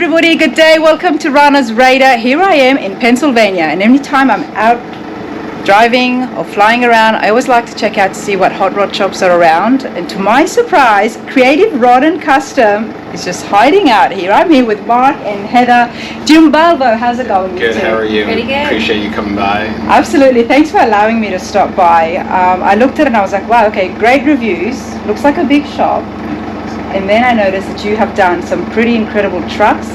everybody, good day. Welcome to Rana's Radar. Here I am in Pennsylvania, and anytime I'm out driving or flying around, I always like to check out to see what hot rod shops are around. And to my surprise, Creative Rod and Kustom is just hiding out here. I'm here with Mark and Heather Giambalvo. How's it going? Good, how are you? Pretty good. Appreciate you coming by. Absolutely, thanks for allowing me to stop by. I looked at it and I was like, wow, okay, great reviews. Looks like a big shop. And then I noticed that you have done some pretty incredible trucks.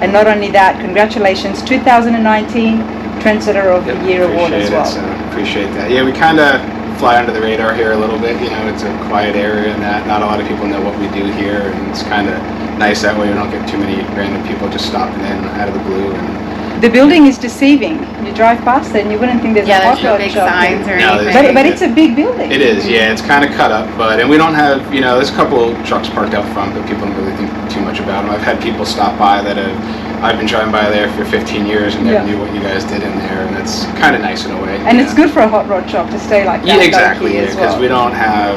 And not only that, congratulations, 2019 Trendsetter of the Year award as well. Appreciate that. Yeah, we kind of fly under the radar here a little bit. You know, it's a quiet area and that not a lot of people know what we do here, and it's kind of nice that way. We don't get too many random people just stopping in out of the blue. And the building is deceiving. You drive past it and you wouldn't think there's a hot rod big shop signs or No, anything. but it's a big building. it is, yeah. It's kind of cut up, and we don't have, you know, there's a couple trucks parked out front, but people don't really think too much about them. I've had people stop by that I've been driving by there for 15 years and never knew what you guys did in there, and it's kind of nice in a way. And it's good for a hot rod shop to stay like that. Yeah, exactly, as because well. we don't have,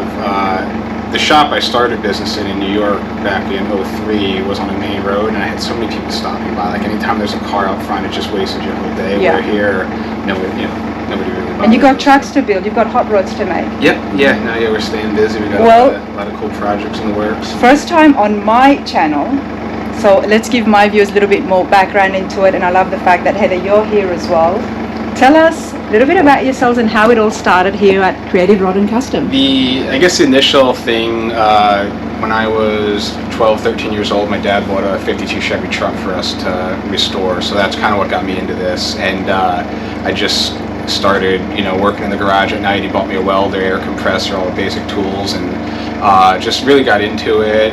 the shop I started business in New York back in '03 was on a main road, and I had so many people stopping by. Like anytime there's a car out front, it just wasted your whole day. Yeah. Where here, nobody really bothers. And you got trucks to build, you've got hot rods to make. Yep, yeah, we're staying busy. We got a lot of cool projects in the works. First time on my channel, so let's give my viewers a little bit more background into it, and I love the fact that Heather, you're here as well. Tell us a little bit about yourselves and how it all started here at Creative Rod and Kustom. I guess the initial thing, when I was 12, 13 years old, my dad bought a 52 Chevy truck for us to restore, so that's kind of what got me into this. And I just started, working in the garage at night. He bought me a welder, air compressor, all the basic tools, and just really got into it.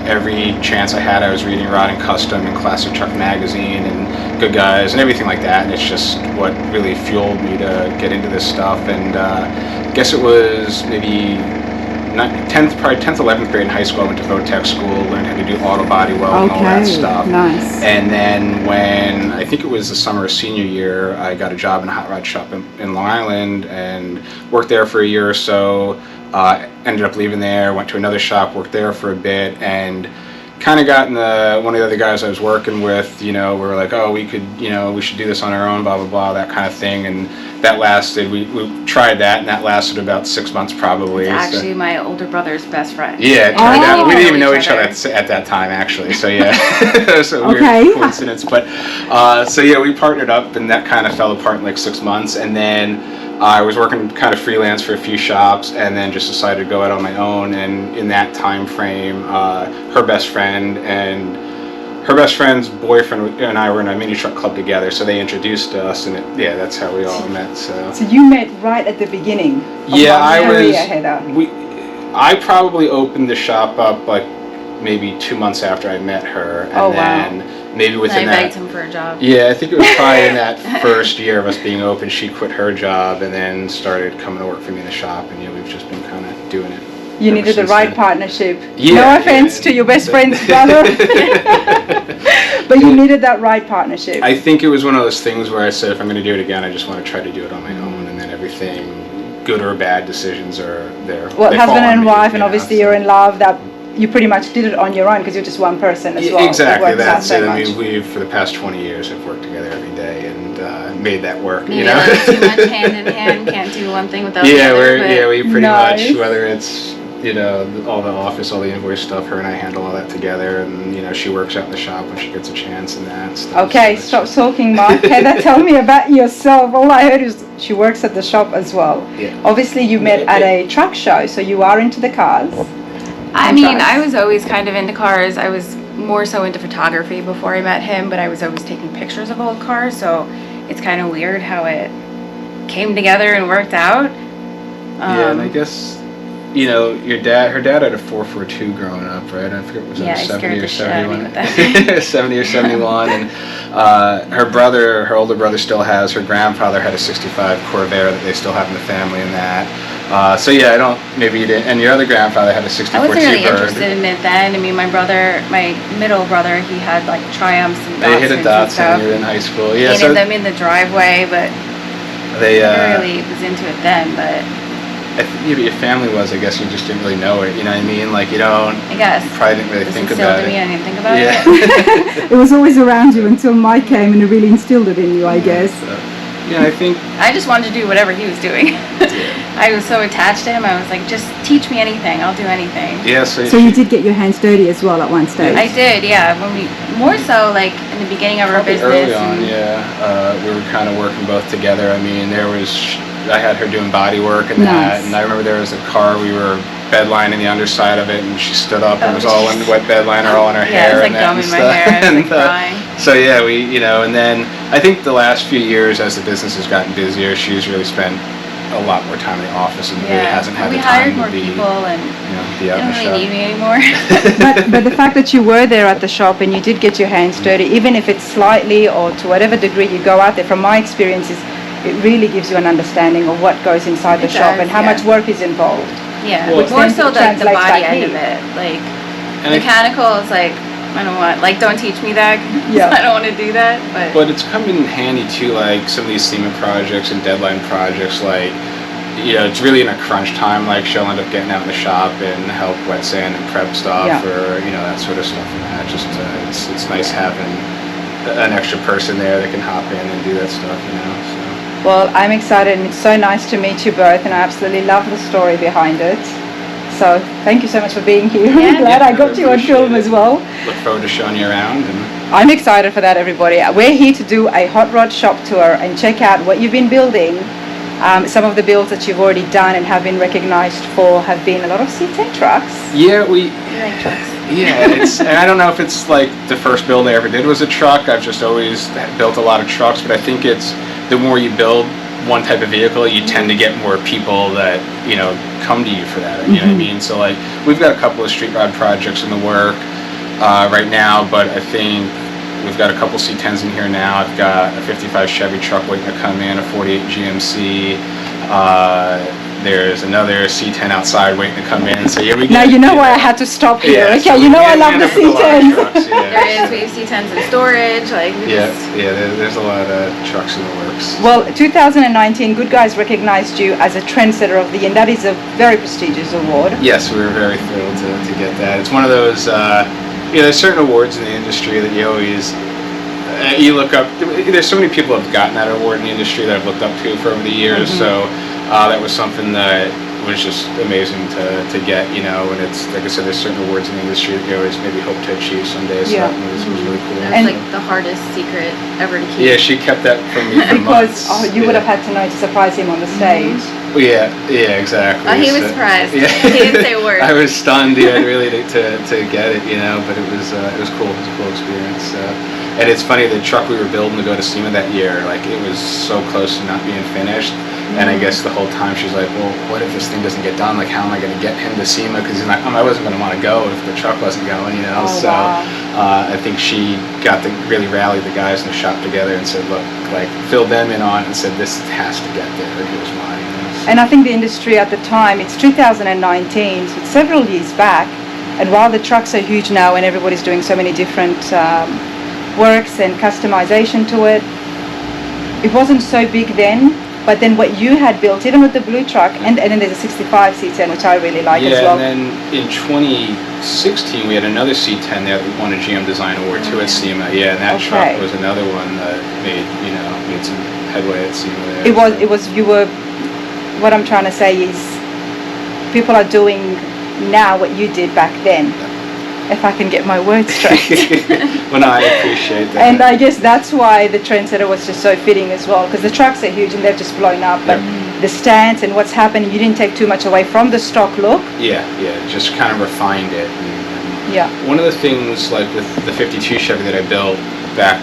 Every chance I had, I was reading Rod and Kustom and Classic Truck Magazine and Good Guys and everything like that, and it's just what really fueled me to get into this stuff. And I guess it was maybe 10th, 11th grade in high school. I went to Votech school, learned how to do auto body welding, all that stuff. Nice. And then when, I think it was the summer of senior year, I got a job in a hot rod shop in Long Island and worked there for a year or so. Ended up leaving there, went to another shop, worked there for a bit, and kind of got in one of the other guys I was working with, we were like, oh, we should do this on our own, blah, blah, blah, that kind of thing. And that lasted, we tried that, and that lasted about 6 months probably. It's actually my older brother's best friend. Yeah, it turned out. We didn't even know each other at that time, actually, so yeah. It was a weird coincidence. But, so yeah, we partnered up, and that kind of fell apart in like 6 months, and then I was working kind of freelance for a few shops, and then just decided to go out on my own. And in that time frame, her best friend and her best friend's boyfriend and I were in a mini truck club together, so they introduced us, and that's how we all met. So you met right at the beginning. Yeah, Heather. I probably opened the shop up like maybe 2 months after I met her, and then maybe within that. I begged him for a job. Yeah, I think it was probably in that first year of us being open, she quit her job and then started coming to work for me in the shop, and we've just been kind of doing it. You needed the right partnership. Yeah, no offense to your best friend's brother, but you needed that right partnership. I think it was one of those things where I said, if I'm going to do it again, I just want to try to do it on my own, and then everything, good or bad decisions are there. Well, husband and wife, and obviously you're in love, that you pretty much did it on your own because you're just one person as well. Exactly, that's it. I mean, we've, for the past 20 years, have worked together every day and made that work, Too much hand in hand, can't do one thing without the other. We pretty much, whether it's, all the office, all the invoice stuff, her and I handle all that together, and, she works out in the shop when she gets a chance and that stuff. Okay, so stop talking, Mark. Heather, tell me about yourself. All I heard is she works at the shop as well. Yeah. Obviously, you met at a truck show, so you are into the cars. I mean, I was always kind of into cars. I was more so into photography before I met him, but I was always taking pictures of old cars, so it's kind of weird how it came together and worked out. Yeah, and I guess, her dad had a 442 growing up, right? I forget, was it 70 or 71? 70 or 71, and her older brother still has, her grandfather had a 65 Corvair that they still have in the family and that. So yeah, maybe you didn't, and your other grandfather had a 64 I wasn't really T-Bird. interested in it then. I mean, my middle brother, he had like Triumphs and Datsuns. They hit a Datsun when you were in high school. Yeah, painted them in the driveway, but I really was into it then, but Your family was, I guess you just didn't really know it, you know what I mean? Like, you don't, I guess. you probably didn't really think about it. Me, I didn't think about it. It was always around you until Mike came and it really instilled it in you, I guess. Yeah, I think... I just wanted to do whatever he was doing. I was so attached to him, I was like, just teach me anything, I'll do anything. Yeah, so you did get your hands dirty as well at one stage? I did, yeah. When we, more so like in the beginning of our business. Early on, we were kind of working both together. I mean, I had her doing body work and that, and I remember there was a car, we were bedlining the underside of it, and she stood up and was all in wet bed liner, all in her hair. Yeah, it was like gum in my hair, I was like crying. So yeah, and then I think the last few years as the business has gotten busier, she's really spent a lot more time in the office and really hasn't had the time to be, people and be out in the shop. They don't really need me anymore. but the fact that you were there at the shop and you did get your hands dirty, even if it's slightly or to whatever degree you go out there, from my experiences, it really gives you an understanding of what goes inside the shop and how much work is involved. Yeah, more so the body end of it. Like, mechanical is like, I don't want, like, don't teach me that. I don't want to do that. But it's come in handy too, like some of these SEMA projects and deadline projects, like, it's really in a crunch time, like she'll end up getting out in the shop and help wet sand and prep stuff or, that sort of stuff. And that just, it's nice having an extra person there that can hop in and do that stuff, so. Well, I'm excited, and it's so nice to meet you both, and I absolutely love the story behind it. So thank you so much for being here. I'm glad I got you on film as well. Look forward to showing you around. I'm excited for that, everybody. We're here to do a hot rod shop tour and check out what you've been building. Some of the builds that you've already done and have been recognized for have been a lot of C10 trucks. Yeah, we like trucks. Yeah, and I don't know if it's like the first build I ever did was a truck. I've just always built a lot of trucks, but I think it's the more you build one type of vehicle, you tend to get more people that, come to you for that, you know what I mean? So like, we've got a couple of street rod projects in the work right now, but I think we've got a couple C10s in here now. I've got a 55 Chevy truck waiting to come in, a 48 GMC, there's another C10 outside waiting to come in. So yeah, we now you know why I had to stop here. Yeah, okay, so I love the C10s. There is, we have C10s in storage. Like there's a lot of trucks in the works. Well, 2019, Good Guys recognized you as a trendsetter of the year, and that is a very prestigious award. Yes, we were very thrilled to get that. It's one of those, there's certain awards in the industry that you always, you look up. There's so many people who have gotten that award in the industry that I've looked up to for over the years. So that was something that was just amazing to get, and it's, like I said, there's certain awards in the industry that you always maybe hope to achieve someday, so that was really cool. It's like the hardest secret ever to keep. Yeah, she kept that from me for months. Because you would have had to know to surprise him on the stage. Yeah, exactly. He was surprised. He didn't say a word. I was stunned, really to get it, but it was cool. It was a cool experience. And it's funny, the truck we were building to go to SEMA that year, like, it was so close to not being finished. And I guess the whole time she's like, well, what if this thing doesn't get done? Like, how am I going to get him to SEMA? Because I wasn't going to want to go if the truck wasn't going, So I think she got to really rally the guys in the shop together and said, look, like, filled them in on it and said, this has to get there. Here's mine. And I think the industry at the time, it's 2019, so it's several years back. And while the trucks are huge now and everybody's doing so many different works and customization to it, it wasn't so big then. But then what you had built, even with the blue truck, and then there's a 65 C10, which I really like as well. Yeah, and then in 2016, we had another C10 there that won a GM Design Award too at SEMA. Yeah, and that truck was another one that made some headway at SEMA there. What I'm trying to say is, people are doing now what you did back then. If I can get my words straight. Well, no, I appreciate that. And I guess that's why the trendsetter was just so fitting as well, because the trucks are huge and they've just blown up, but the stance and what's happening, you didn't take too much away from the stock look. Yeah, just kind of refined it. One of the things, like with the 52 Chevy that I built back,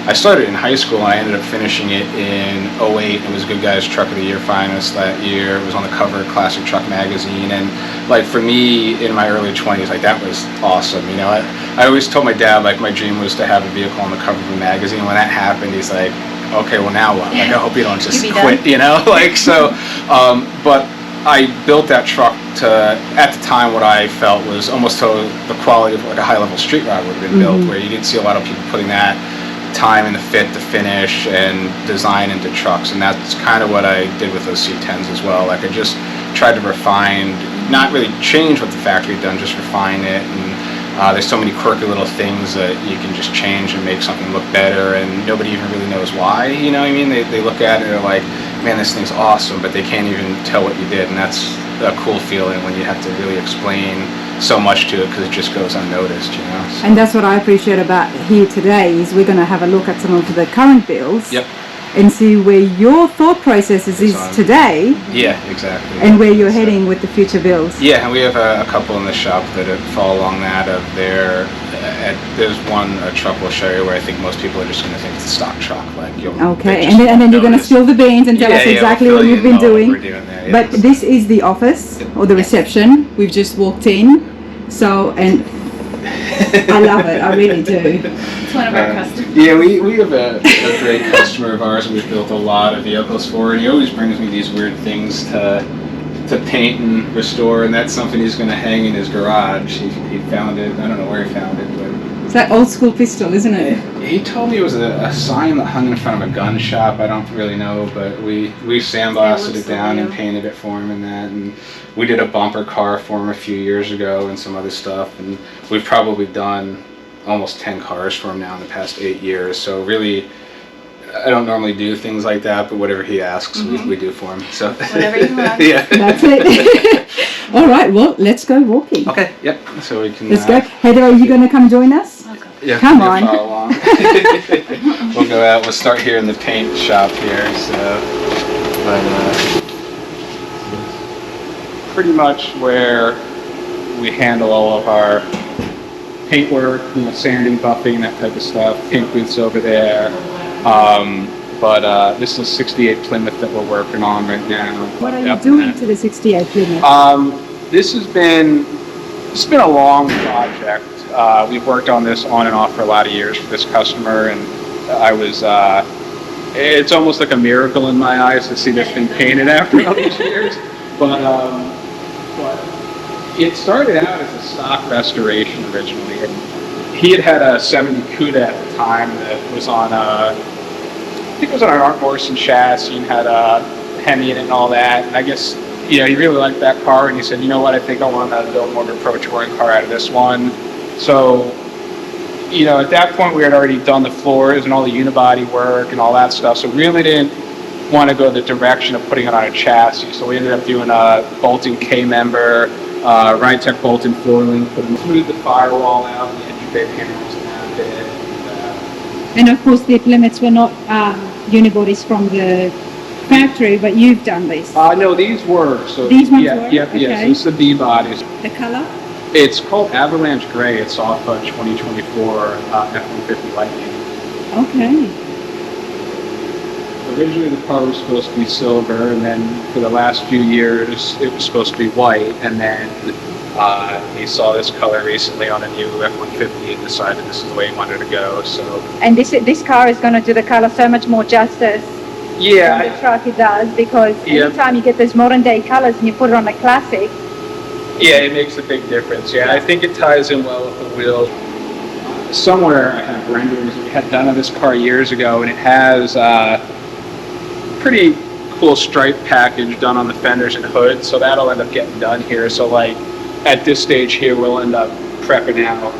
I started in high school and I ended up finishing it in 08. It was Good Guys Truck of the Year finalist that year. It was on the cover of Classic Truck magazine, and like for me in my early 20s, like that was awesome. I always told my dad, like, my dream was to have a vehicle on the cover of a magazine. When that happened, he's like, okay, well now what? Like, I hope you don't just quit, like, so, but I built that truck to, at the time, what I felt was almost to the quality of like a high-level street rod would have been built, where you didn't see a lot of people putting that time and the fit, the finish, and design into trucks, and that's kind of what I did with those C10s as well. Like, I just tried to refine, not really change what the factory had done, just refine it. And there's so many quirky little things that you can just change and make something look better, and nobody even really knows why. You know what I mean? They look at it and they're like, man, this thing's awesome, but they can't even tell what you did, and that's a cool feeling when you have to really explain so much to it because it just goes unnoticed, you know. So. And that's what I appreciate about here today is we're going to have a look at some of the current builds. Yep. And see where your thought process is today. Yeah, exactly. And where you're heading with the future builds. Yeah, and we have a couple in the shop that fall along that of their. There's one truck we'll show you where I think most people are just going to think it's a stock truck. Like okay, and then you're going to spill the beans and tell us exactly what you've been doing. What we're doing there, but this is the office or the reception. We've just walked in, so and I love it. I really do. It's one of our customers. Yeah, we have a great customer of ours we've built a lot of vehicles for, and he always brings me these weird things to paint and restore, and that's something he's going to hang in his garage. He found it. I don't know where he found it, but it's that old school pistol, isn't it? He told me it was a sign that hung in front of a gun shop. I don't really know, but we sandblasted it down and painted it for him and that, and we did a bumper car for him a few years ago and some other stuff, and we've probably done almost 10 cars for him now in the past 8 years. So really, I don't normally do things like that, but whatever he asks, we do for him. So whatever you want. Yeah. That's it. All right, well, let's go walking. Okay, yep. So we can. Let's go. Heather, are you going to come join us? Okay. Yeah, come on. on. Along. We'll go out. We'll start here in the paint shop here. So, but pretty much where we handle all of our paint work, sanding, buffing, that type of stuff. Paint booths over there. But this is a 68 Plymouth that we're working on right now. What are you doing to the 68 Plymouth? It's been a long project. We've worked on this on and off for a lot of years with this customer, and it's almost like a miracle in my eyes to see this thing painted after all these years. But it started out as a stock restoration originally. And he had a 70 Cuda at the time that was on I think it was on an Art Morrison chassis and had a Hemi in it and all that. And I guess, he really liked that car, and he said, you know what, I think I want to build more of a pro touring car out of this one. So, at that point we had already done the floors and all the unibody work and all that stuff, so we really didn't want to go the direction of putting it on a chassis. So we ended up doing a bolting K-member, Ride-Tech bolting flooring, smoothed the firewall out, the entry bay panels and that bit. And of course the Plymouths were not unibodies from the factory, but you've done this. No, these were. So these ones were? Okay. Yeah, so this is the B-bodies. The color? It's called Avalanche Gray. It's off a 2024 F-150 Lightning. Okay. Originally the car was supposed to be silver, and then for the last few years it was supposed to be white, and then he saw this color recently on a new F-150 and decided this is the way he wanted to go. So. And this car is going to do the color so much more justice. Yeah. Than the truck it does, because anytime you get those modern day colors and you put it on a classic. Yeah, it makes a big difference. Yeah, I think it ties in well with the wheels. Somewhere I have renderings we had done of this car years ago, and it has pretty cool stripe package done on the fenders and hood, so that'll end up getting done here. So like at this stage here, we'll end up prepping out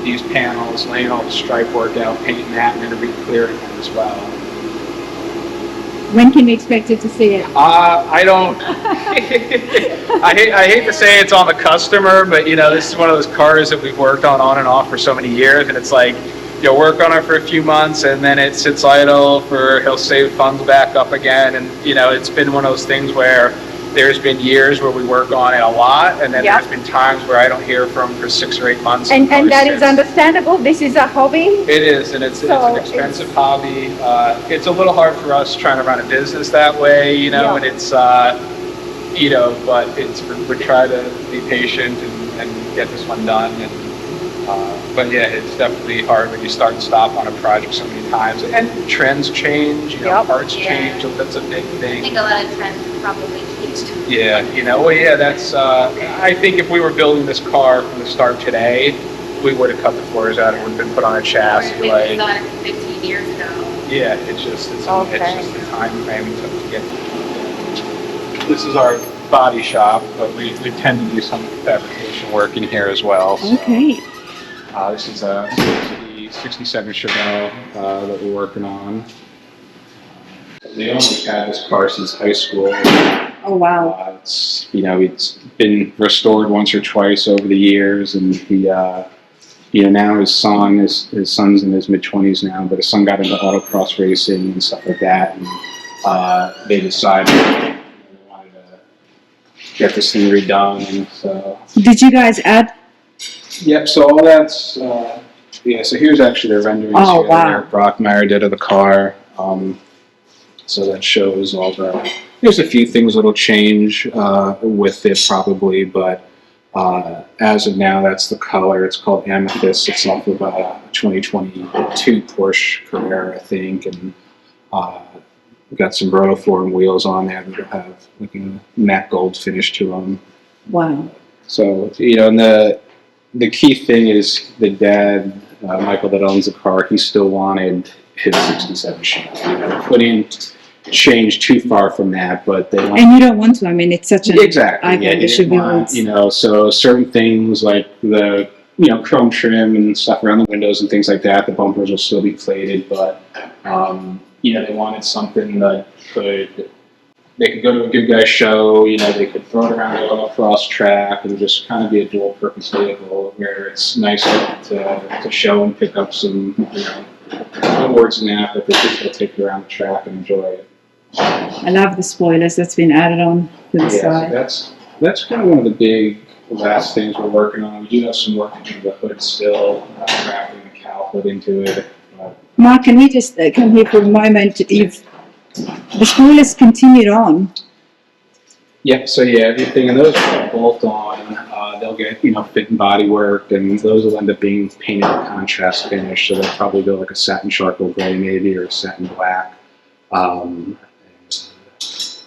these panels, laying all the stripe work out, painting that, and then re-clearing them as well. When can we expect it to see it? I don't. I hate to say it's on the customer, but this is one of those cars that we've worked on and off for so many years, and it's like you'll work on it for a few months, and then it sits idle he'll save funds back up again, and it's been one of those things where there's been years where we work on it a lot, and then there's been times where I don't hear from for 6 or 8 months. And that is understandable. This is a hobby. It is, and it's an expensive hobby. It's a little hard for us trying to run a business that way, and it's, but we try to be patient and get this one done. But yeah, it's definitely hard when you start and stop on a project so many times, and trends change, parts change, so that's a big thing. I think a lot of trends probably changed. Yeah, that's, I think if we were building this car from the start today, we would have cut the floors out, it would have been put on a chassis. Or it was on 15 years ago. Yeah, it's just the time frame it took to get. This is our body shop, but we tend to do some fabrication work in here as well. So, Okay. this is a 67 Chevelle that we're working on. The owner's had this car since high school. Oh, wow. It's it's been restored once or twice over the years, and he now his son's in his mid-20s now, but his son got into autocross racing and stuff like that, and they decided they wanted to get this thing redone, and so. Did you guys add? Yep, so all that's, so here's actually the renderings here that Eric Brockmeyer did of the car. So that shows all there's a few things that'll change with it probably, but as of now, that's the color. It's called Amethyst. It's off of a 2022 Porsche Carrera, I think, and we've got some rotoform wheels on there that'll have like a matte gold finish to them. Wow. So, and the key thing is the dad, Michael, that owns the car, he still wanted his 67 Chevelle. Couldn't change too far from that, but they want. And you don't want to. I mean, it's such an exactly. icon. Yeah, It should be want, so certain things like the chrome trim and stuff around the windows and things like that. The bumpers will still be plated, but they wanted something that they could go to a good guy show. They could throw it around the autocross track and just kind of be a dual purpose vehicle where it's nice to show and pick up some awards and that, but they could still take it around the track and enjoy it. I love the spoilers that's been added on to the side. So that's kind of one of the big last things we're working on. We do have some work to do the hood still, wrapping the cowl hood into it. Mark, can we just come here for a moment? The spoilers continued on. Yeah, so everything, and those are bolt on. They'll get fit and body work, and those will end up being painted a contrast finish. So they'll probably go like a satin charcoal gray maybe, or a satin black.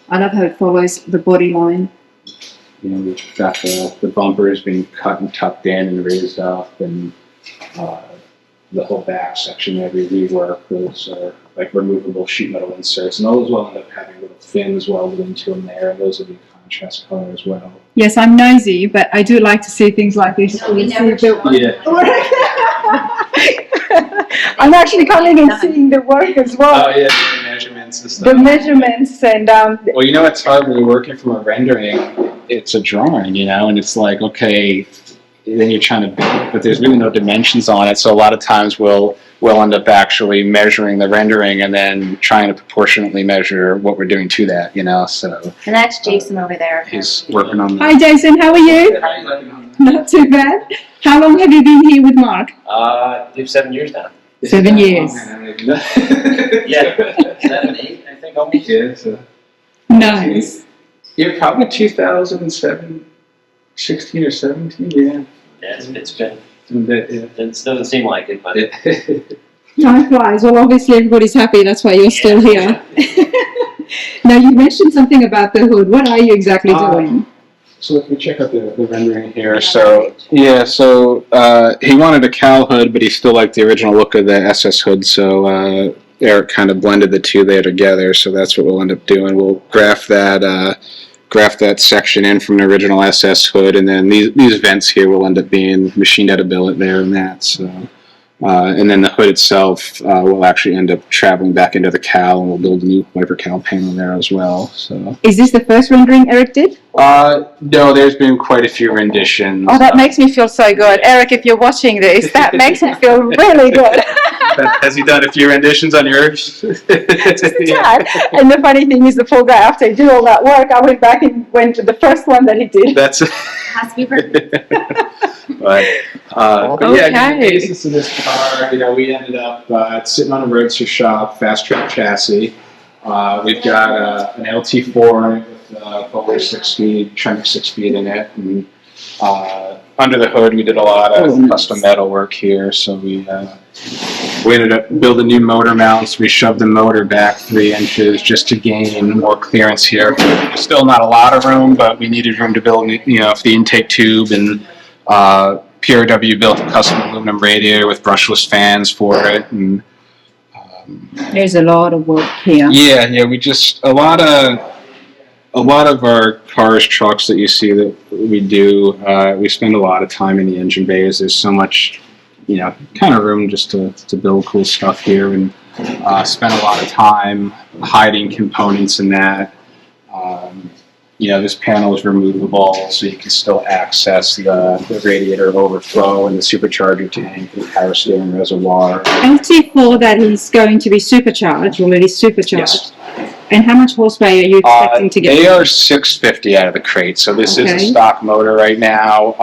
I love how it follows the body line. We've got the bumpers being cut and tucked in and raised up, and the whole back section that we rework. Those are like removable sheet metal inserts, and those will end up having little fins welded into them there, and those will be contrast color as well. Yes, I'm nosy, but I do like to see things like this. I'm actually coming and seeing the work as well. Oh yeah, the measurements and stuff. The measurements and. Well, it's hard when you're working from a rendering. It's a drawing, and it's like, okay, then you're trying to build, but there's really no dimensions on it. So a lot of times we'll end up actually measuring the rendering and then trying to proportionately measure what we're doing to that, So. And that's Jason over there. He's working on. Hi, Jason. How are you? Not too bad. How long have you been here with Mark? I believe 7 years now. 7 years. Yeah, 7, 8, I think almost. Yeah, so. Nice. Yeah, probably 2007, 16 or 17, yeah. Yeah, it's been. It Doesn't seem like it, but. Time flies. Well, obviously everybody's happy. That's why you're still here. Now, you mentioned something about the hood. What are you exactly doing? So if we check out the rendering here, so he wanted a cowl hood, but he still liked the original look of the SS hood, so Eric kind of blended the two there together, so that's what we'll end up doing. We'll graph that section in from the original SS hood, and then these vents here will end up being machined out of billet there and that, so. And then the hood itself will actually end up traveling back into the cowl, and we'll build a new wiper cowl panel there as well. So. Is this the first rendering Eric did? No, there's been quite a few renditions. Oh, that makes me feel so good. Eric, if you're watching this, that makes me feel really good. Has he done a few renditions on yours? Just a tad. And the funny thing is, the poor guy, after he did all that work, I went back and went to the first one that he did. That's Has to be perfect. but yeah, the Okay. basis of this car, we ended up sitting on a Roadster shop, fast track chassis. We've got an LT4 with Bowler 6-speed, Tremor 6-speed in it. And, under the hood, we did a lot of custom metal work here. So we ended up building new motor mounts. We shoved the motor back 3 inches just to gain more clearance here. There's still not a lot of room, but we needed room to build, for the intake tube, and PRW built a custom aluminum radiator with brushless fans for it. And There's a lot of work here. yeah, we just a lot a lot of our cars, trucks that you see that we do, we spend a lot of time in the engine bays. There's so much, kind of room just to build cool stuff here, and spend a lot of time hiding components in that. This panel is removable, so you can still access the radiator overflow and the supercharger tank, the power steering reservoir. LT4 that is going to be supercharged, already supercharged. Yes. And how much horsepower are you expecting to get? They are 650 out of the crate, so this is a stock motor right now.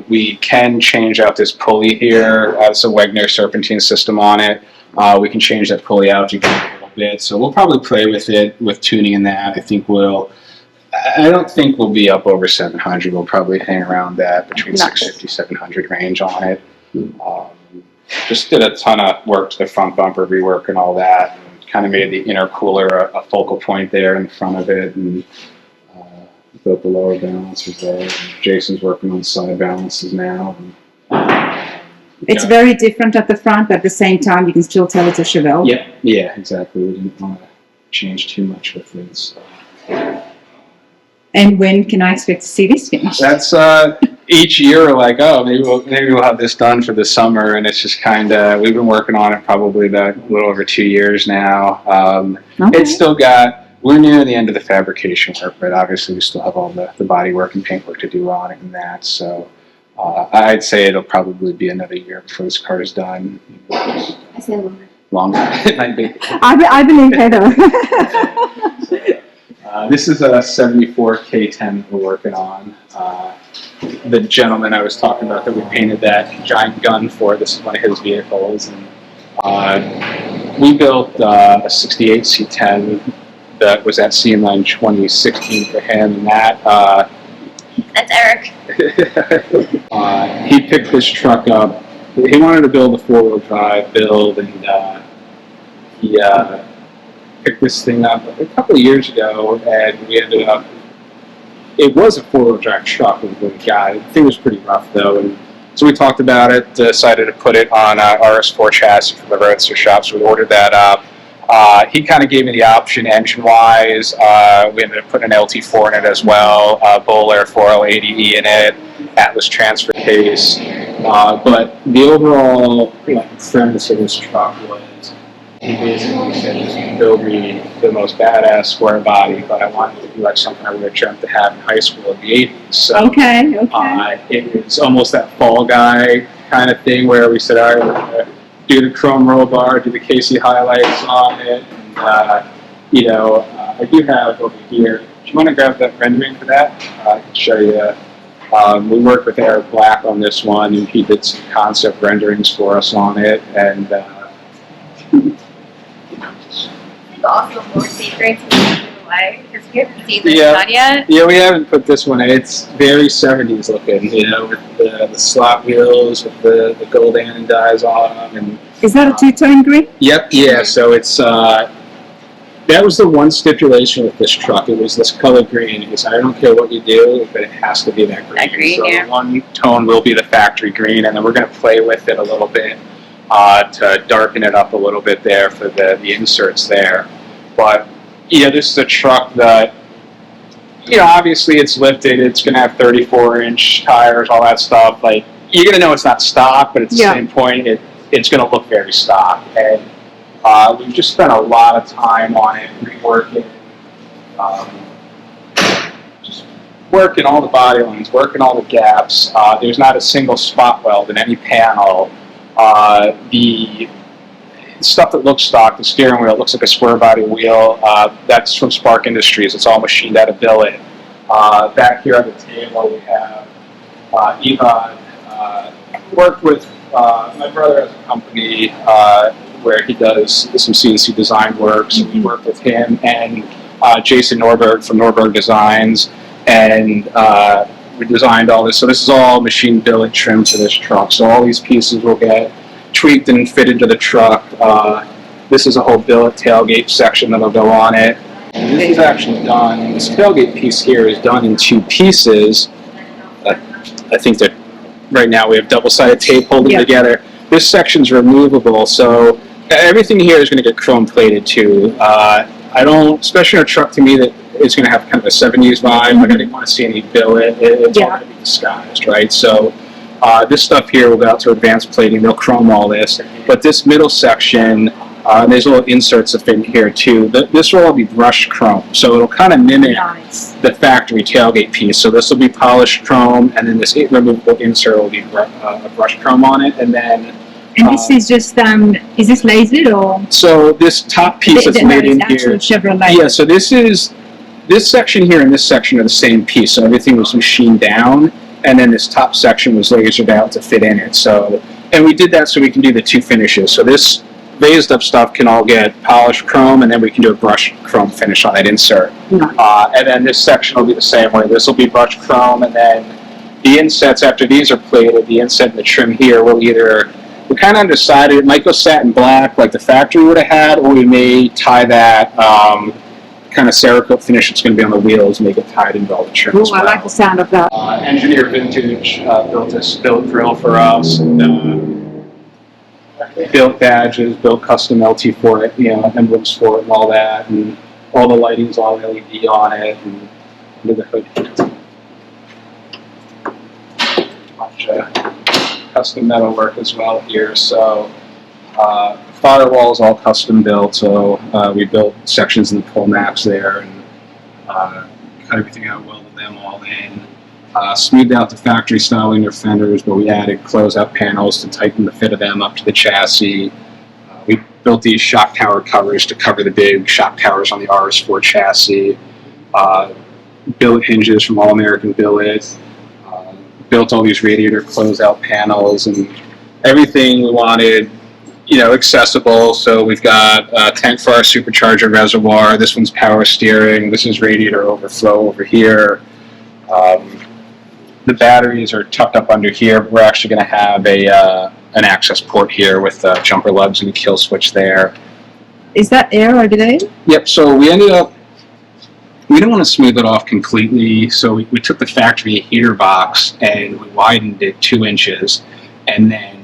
We can change out this pulley here. It's a Wegner serpentine system on it. We can change that pulley out to get a little bit, so we'll probably play with it, with tuning in that. I don't think we'll be up over 700. We'll probably hang around that between 650, 700 range on it. Just did a ton of work to the front bumper, rework and all that. And kind of made the intercooler a focal point there in front of it, and built the lower balances there. And Jason's working on the side balances now. It's very different at the front, but at the same time, you can still tell it's a Chevelle. Yeah, exactly. We didn't want to change too much with it. So. And when can I expect to see this finished? That's each year we're like, oh, maybe we'll have this done for the summer, and it's just kind of, we've been working on it probably about a little over 2 years now. It's still we're near the end of the fabrication work, but obviously we still have all the body work and paint work to do on it and that. So I'd say it'll probably be another year before this car is done. I say longer. Longer. It might be. I believe Heather. This is a 74 K10 we're working on. The gentleman I was talking about that we painted that giant gun for, this is one of his vehicles. And we built a 68 C10 that was at SEMA in 2016 for him. And That's Eric. He picked this truck up. He wanted to build a four-wheel drive build, and he picked this thing up a couple of years ago, and we ended up, it was a four-wheel drive truck when we got it. The thing was pretty rough though, and so we talked about it, decided to put it on RS4 chassis from the Roadster shop, so we ordered that up. He kind of gave me the option engine-wise. We ended up putting an LT4 in it as well, Bowler 4L80E in it, Atlas transfer case. But the overall premise of this truck was, he basically said, just build me the most badass square body, but I wanted it to be like something I would have dreamt to have in high school in the 80s. So, okay. It was almost that Fall Guy kind of thing where we said, all right, we're going to do the chrome roll bar, do the KC highlights on it. And, I do have over here, do you want to grab that rendering for that? I can show you. We worked with Eric Black on this one, and he did some concept renderings for us on it. And Also, more secrets away because we haven't seen this done yet. Yeah, we haven't put this one in. It's very 70s looking, with the slot wheels, with the gold anodize on them. And is that a two-tone green? Yep. Yeah. So it's that was the one stipulation with this truck. It was this color green. It's, I don't care what you do, but it has to be that green. That green, so yeah. One tone will be the factory green, and then we're going to play with it a little bit to darken it up a little bit there for the inserts there. But this is a truck that, obviously it's lifted. It's going to have 34-inch tires, all that stuff. Like, you're going to know it's not stock, but at the same point, it's going to look very stock. And we've just spent a lot of time on it, reworking, just working all the body lines, working all the gaps. There's not a single spot weld in any panel. The stuff that looks stock, the steering wheel looks like a square body wheel. That's from Spark Industries. It's all machined out of billet. Back here on the table we have Ivan. Worked with my brother has a company where he does some CNC design work. So we worked with him and Jason Norberg from Norberg Designs, and we designed all this. So this is all machine billet trim for this truck. So all these pieces will get tweaked and fitted to the truck. This is a whole billet tailgate section that'll go on it. And this is actually done, this tailgate piece here is done in two pieces. I think that right now we have double-sided tape holding together. This section's removable, so everything here is going to get chrome plated too. I don't, especially in a truck to me that it's going to have kind of a 70s vibe. Like I didn't want to see any billet. It's all going to be disguised, right? So this stuff here will go out to advanced plating. They'll chrome all this. But this middle section, there's little inserts that fit in here too. This will all be brushed chrome. So it'll kind of mimic the factory tailgate piece. So this will be polished chrome, and then this removable insert will be brushed chrome on it. And then this is just, is this lasered or? So this top piece that's made in here. Chevrolet. Yeah, so this section here and this section are the same piece. So everything was machined down, and then this top section was lasered out to fit in it. So, and we did that so we can do the two finishes. So this raised up stuff can all get polished chrome, and then we can do a brushed chrome finish on that insert. Nice. And then this section will be the same way. This will be brushed chrome, and then the insets, after these are plated, the inset and the trim here will either, we're kind of undecided, it might go satin black like the factory would have had, or we may tie that kind of Cerakote finish that's going to be on the wheels, make it tied into all the trim as well. I like the sound of that. Engineer Vintage built this built grill for us, and built badges, built custom LT for it, emblems for it and all that, and all the lighting's all LED on it, and under the hood. Much custom metal work as well here. So firewall is all custom built, so we built sections in the pole maps there and cut everything out, welded them all in. Smoothed out the factory style inner fenders, but we added closeout panels to tighten the fit of them up to the chassis. We built these shock tower covers to cover the big shock towers on the RS4 chassis. Billet hinges from All American Billet. Built all these radiator closeout panels and everything we wanted, accessible. So we've got a tank for our supercharger reservoir. This one's power steering. This is radiator overflow over here. The batteries are tucked up under here. We're actually going to have an access port here with jumper lugs and a kill switch there. Is that air over there? Yep, so we ended up, we didn't want to smooth it off completely, so we took the factory heater box and we widened it 2 inches, and then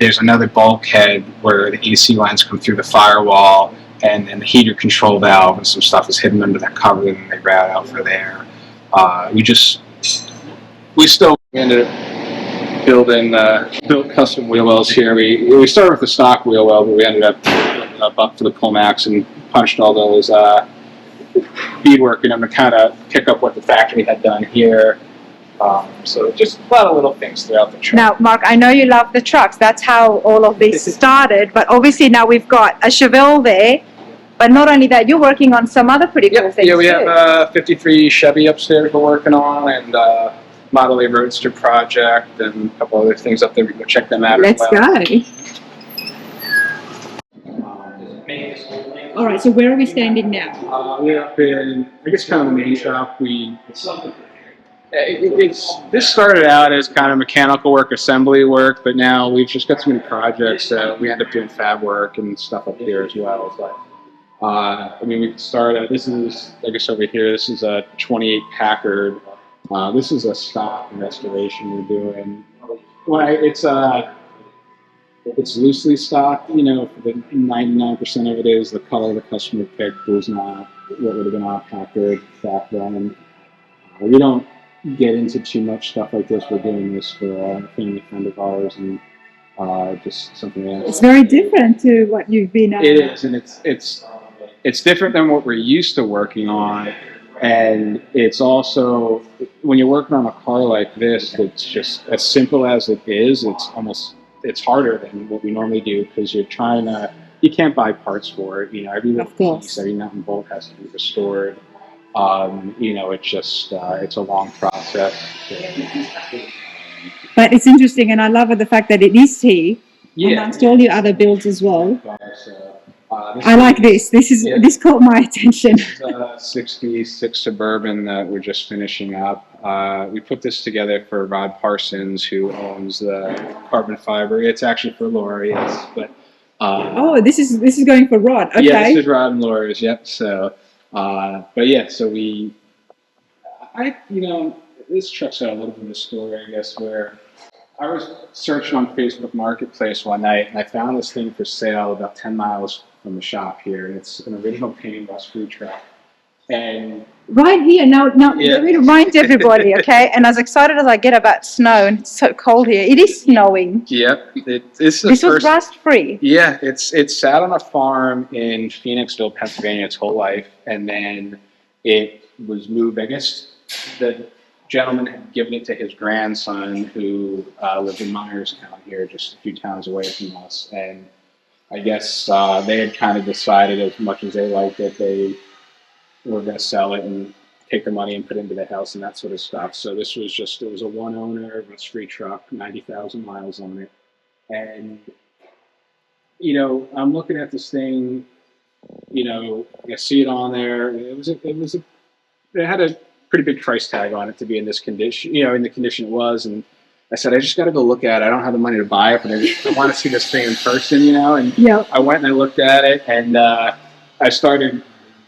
there's another bulkhead where the AC lines come through the firewall, and then the heater control valve and some stuff is hidden under that cover, and then they route out for there. We ended up built custom wheel wells here. We started with the stock wheel well, but we ended up building up for the pull max and punched all those beadwork in them to kind of pick up what the factory had done here. So just a lot of little things throughout the truck. Now, Mark, I know you love the trucks. That's how all of this started. But obviously now we've got a Chevelle there. But not only that, you're working on some other pretty cool things. Yeah, we have a 53 Chevy upstairs we're working on, and Model A Roadster project, and a couple other things up there. We can go check them out. Let's go. All right, so where are we standing now? We're up in, I guess, kind of the main shop. This started out as kind of mechanical work, assembly work, but now we've just got so many projects that we end up doing fab work and stuff up here as well. But we can start. This is, I guess, over here. This is a 28 Packard. This is a stock restoration we're doing. Well, it's loosely stocked. The 99% of it is the color the customer picked was not what would have been on a Packard back then. We don't get into too much stuff like this. We're doing this for a family friend of ours and just something else. It's very different to what you've been at. It is, and it's different than what we're used to working on. And it's also, when you're working on a car like this, it's just as simple as it is. It's harder than what we normally do because you can't buy parts for it. Every little piece, every nut and bolt has to be restored. It's a long process. But it's interesting, and I love the fact that it is T amongst all your other builds as well. I like this. This caught my attention. It's a 66 Suburban that we're just finishing up. We put this together for Rod Parsons, who owns the carbon fiber. It's actually for Lori, but this is going for Rod. Okay. Yeah, this is Rod and Lori's. Yep. So, this truck's got a little bit of a story, I guess, where I was searching on Facebook Marketplace one night, and I found this thing for sale about 10 miles from the shop here. It's an original paint rust-free truck. And Right here. Now, Yeah. let me remind everybody, okay? And as excited as I get about snow, and it's so cold here, it is snowing. yep, it's the This was first. rust-free. Yeah, it's sat on a farm in Phoenixville, Pennsylvania, its whole life, and then it was moved. I guess the gentleman had given it to his grandson, who lived in Myerstown here, just a few towns away from us, and I guess they had kind of decided, as much as they liked it, they were going to sell it and take the money and put it into the house and that sort of stuff. So this was just, it was a one owner, rust-free truck, 90,000 miles on it. And, you know, I'm looking at this thing, you know, I see it on there. It had a pretty big price tag on it to be in this condition, you know, in the condition it was. And I said, I just got to go look at it. I don't have the money to buy it, but I want to see this thing in person, you know. And I went and I looked at it, and I started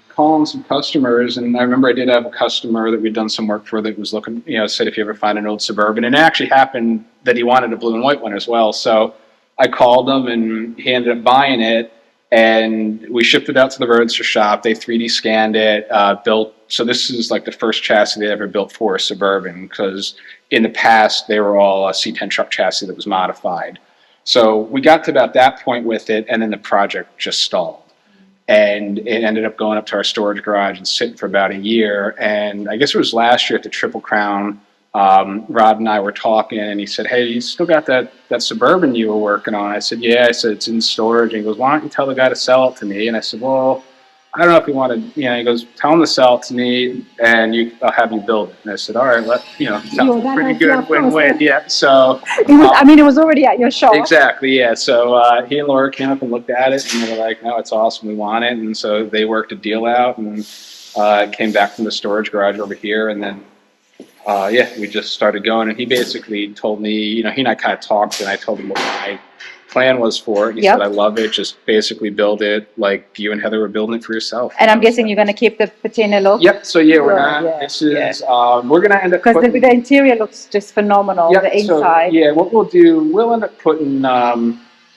calling some customers. And I remember I did have a customer that we'd done some work for that was looking, you know, said if you ever find an old Suburban. And it actually happened that he wanted a blue and white one as well. So I called him, and he ended up buying it. And we shipped it out to the Roadster shop. They 3D scanned it, built. So this is like the first chassis they ever built for a Suburban, because in the past they were all a C10 truck chassis that was modified. So we got to about that point with it, and then the project just stalled. And it ended up going up to our storage garage and sitting for about a year. And I guess it was last year at the Triple Crown, Rod and I were talking, and he said, hey, you still got that Suburban you were working on? I said, yeah. I said, it's in storage. And he goes, why don't you tell the guy to sell it to me? And I said, well, I don't know if you want to, you know, he goes, tell him to sell it to me, and I'll have you build it. And I said, all right, sounds pretty good, win-win. Yeah, so. It was already at your shop. Exactly, yeah. So he and Laura came up and looked at it, and they were like, no, it's awesome, we want it. And so they worked a deal out, and came back from the storage garage over here, and then we just started going. And he basically told me, you know, he and I kind of talked, and I told him what my plan was for it. And he said, I love it. Just basically build it like you and Heather were building it for yourself. And I'm guessing you're going to keep the patina look? Yep. So we're going to end up because the interior looks just phenomenal, the inside. So, what we'll do, we'll end up putting,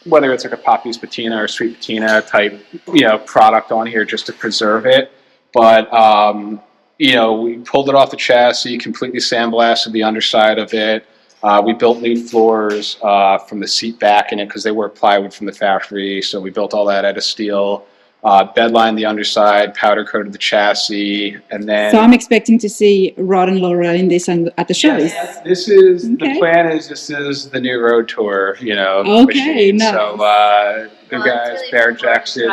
whether it's like a Poppy's patina or sweet patina type, you know, product on here just to preserve it. But, you know, we pulled it off the chassis, completely sandblasted the underside of it. We built new floors from the seat back in it because they were plywood from the factory. So we built all that out of steel. Bedlined the underside, powder coated the chassis, and then. So I'm expecting to see Rod and Laura in this at the shows. Yes, this is the plan. This is the new road tour, you know. Okay, nice. So the guys, Bear Jackson.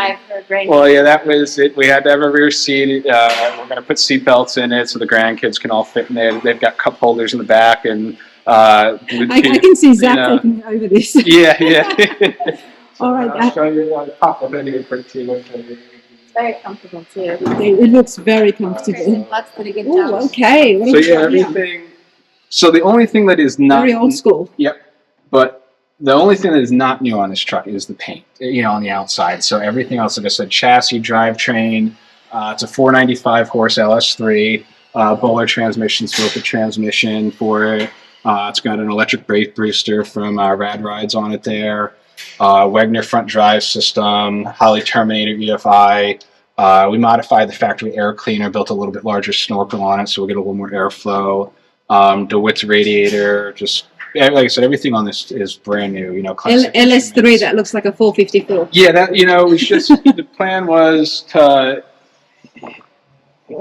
Well, yeah, that was it. We had to have a rear seat. We're going to put seat belts in it so the grandkids can all fit in there. They've got cup holders in the back, and I can see Zach taking over this. Yeah. All right. I'll show you pop up any for It's very comfortable too. It looks very comfortable. That's pretty good job. Okay. Everything. So the only thing that is not very old school. Yep. But the only thing that is not new on this truck is the paint, you know, on the outside. So everything else, like I said, chassis, drivetrain. It's a 495 horse LS3, Bowler transmission, filtered transmission for it. It's got an electric brake booster from Rad Rides on it there. Wegner front drive system, Holley Terminator EFI. We modified the factory air cleaner, built a little bit larger snorkel on it so we'll get a little more airflow. DeWitt's radiator, just like I said, everything on this is brand new. You know, LS3 that looks like a 454. Yeah, that, you know, we just the plan was to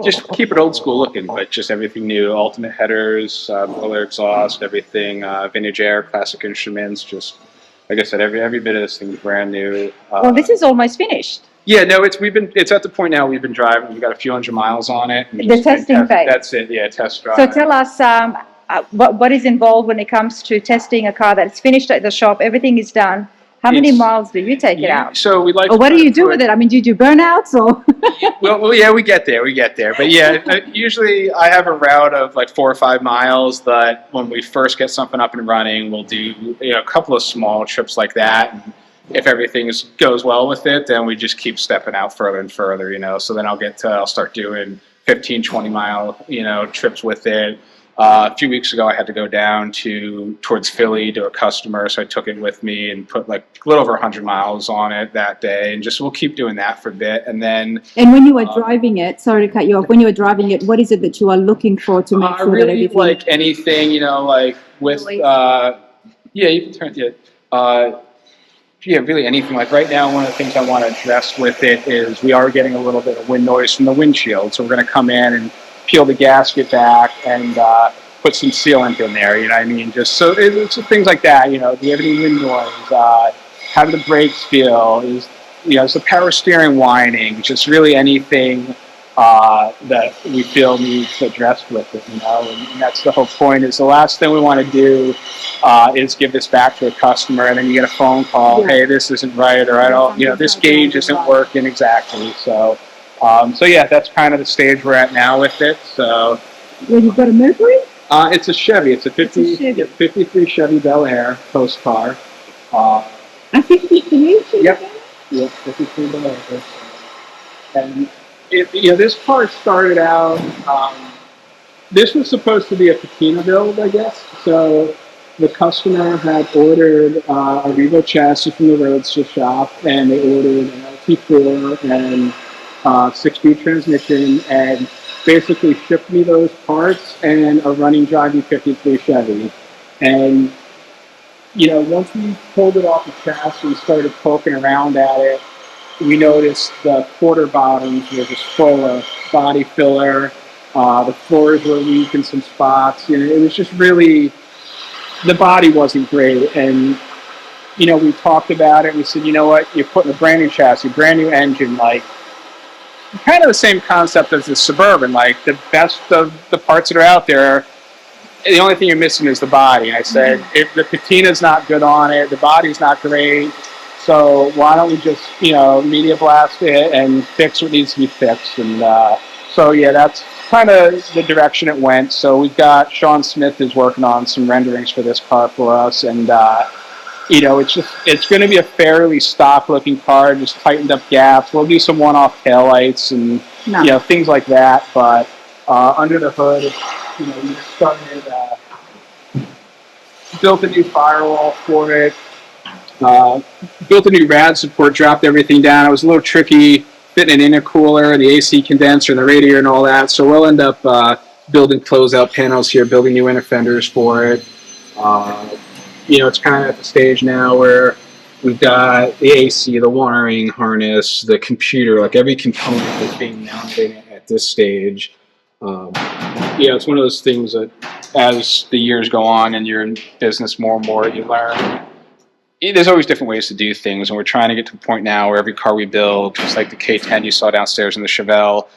just keep it old school looking, but just everything new. Ultimate headers, blower exhaust, everything, vintage air, classic instruments, just. Like I said, every bit of this thing is brand new. Well, this is almost finished. Yeah, no, it's at the point now we've been driving. We've got a few hundred miles on it. The testing phase. That's it. Yeah, test drive. So tell us what is involved when it comes to testing a car that's finished at the shop. Everything is done. How many miles do you take it out? So we like. Or what do you do with it? I mean, do you do burnouts or? well, yeah, we get there. But yeah, usually I have a route of like 4 or 5 miles that when we first get something up and running, we'll do a couple of small trips like that. And if everything goes well with it, then we just keep stepping out further and further. So then I'll start doing 15, 20 mile trips with it. a few weeks ago I had to go down towards Philly to a customer, so I took it with me and put like a little over 100 miles on it that day, and just we'll keep doing that for a bit, and then. And when you were driving it, sorry to cut you off. When you were driving it, what is it that you are looking for to make sure really that everything? Like anything, like with yeah, you can turn it. Yeah, really anything. Like right now, one of the things I want to address with it is we are getting a little bit of wind noise from the windshield. So we're going to come in and peel the gasket back and put some sealant in there, you know what I mean? Just so it's just things like that, do you have any wind noise? How do the brakes feel? Is the power steering whining? Just really anything that we feel needs addressed with it, and that's the whole point. Is the last thing we want to do is give this back to a customer, and then you get a phone call, hey, this isn't right, or I don't, this gauge isn't working exactly. So yeah, that's kind of the stage we're at now with it. So. Well, you've got a Mercury? It's a Chevy. It's a 53 Chevy Bel Air post car. A 53? Yep. 53 Bel Air. And this car started out. This was supposed to be a Patina build, I guess. So the customer had ordered a Revo chassis from the Roadster shop, and they ordered an LT4 and 6-speed transmission, and basically shipped me those parts and a running driving 53 Chevy. And once we pulled it off the chassis and started poking around at it, we noticed the quarter bottoms were just full of body filler. The floors were weak in some spots. It was just really, the body wasn't great. And we talked about it. We said, you know what? You're putting a brand new chassis, brand new engine, like. Kind of the same concept as the Suburban, like the best of the parts that are out there, the only thing you're missing is the body. And I said, if the patina's not good on it, the body's not great, so why don't we just, media blast it and fix what needs to be fixed? And so yeah, that's kind of the direction it went. So we've got Sean Smith is working on some renderings for this car for us, and it's going to be a fairly stock-looking car, just tightened up gaps. We'll do some one-off taillights and things like that. But under the hood, we started, built a new firewall for it, built a new rad support, dropped everything down. It was a little tricky fitting an intercooler, the AC condenser, the radiator, and all that. So we'll end up building closeout panels here, building new inner fenders for it. It's kind of at the stage now where we've got the AC, the wiring harness, the computer, like every component is being mounted at this stage. It's one of those things that as the years go on and you're in business more and more, you learn. There's always different ways to do things, and we're trying to get to the point now where every car we build, just like the K10 you saw downstairs in the Chevelle,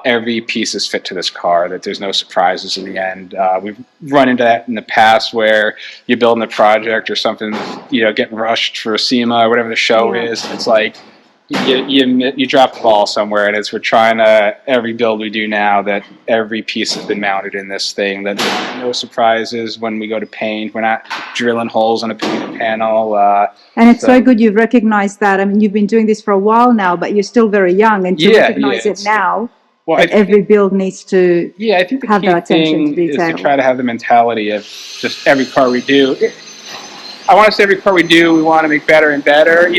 every piece is fit to this car, that there's no surprises in the end. We've run into that in the past where you're building a project or something, getting rushed for a SEMA or whatever the show is. It's like you drop the ball somewhere, and we're trying to, every build we do now, that every piece has been mounted in this thing, that there's no surprises when we go to paint. We're not drilling holes on a painted panel. And it's so good you've recognized that. I mean, you've been doing this for a while now, but you're still very young, and to recognize it now. Well, every build needs to I think the have key that attention to thing detail. is to try to have the mentality of just every car we do. I want to say every car we do, we want to make better and better.